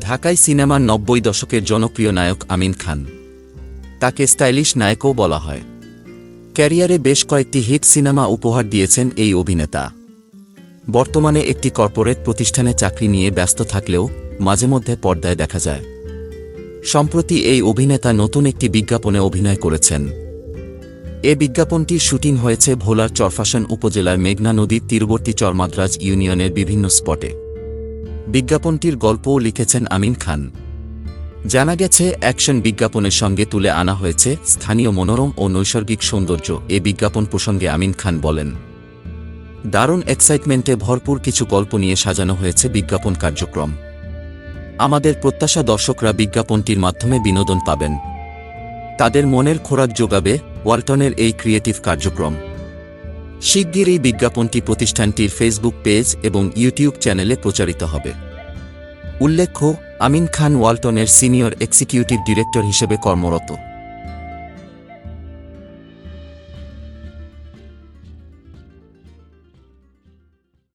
ঢাকাই সিনেমার ৯০ দশকের জনপ্রিয় নায়ক আমিন খান। তাকে স্টাইলিশ নায়কও বলা হয়। ক্যারিয়ারে বেশ কয়েকটি হিট সিনেমা উপহার দিয়েছেন এই অভিনেতা। বর্তমানে একটি কর্পোরেট প্রতিষ্ঠানে চাকরি নিয়ে ব্যস্ত থাকলেও মাঝেমধ্যে পর্দায় দেখা যায়। সম্প্রতি এই অভিনেতা নতুন একটি বিজ্ঞাপনে অভিনয় করেছেন। এ বিজ্ঞাপনটির শুটিং হয়েছে ভোলার চরফ্যাশন উপজেলার মেঘনা নদীর তীরবর্তী চরমাদ্রাজ ইউনিয়নের বিভিন্ন স্পটে। বিজ্ঞাপনটির গল্পও লিখেছেন আমিন খান। জানা গেছে, অ্যাকশন বিজ্ঞাপনের সঙ্গে তুলে আনা হয়েছে স্থানীয় মনোরম ও নৈসর্গিক সৌন্দর্য। এ বিজ্ঞাপন প্রসঙ্গে আমিন খান বলেন, দারুণ এক্সাইটমেন্টে ভরপুর কিছু গল্প নিয়ে সাজানো হয়েছে বিজ্ঞাপন কার্যক্রম। আমাদের প্রত্যাশা দর্শকরা বিজ্ঞাপনটির মাধ্যমে বিনোদন পাবেন। তাদের মনের খোরাক যোগাবে ওয়ালটনের এই ক্রিয়েটিভ কার্যক্রম। শিগগিরই বিজ্ঞাপনটি প্রতিষ্ঠানটির ফেসবুক পেজ এবং ইউটিউব চ্যানেলে প্রচারিত হবে। উল্লেখ্য, Amin Khan ওয়ালটনের senior executive director হিসেবে কর্মরত।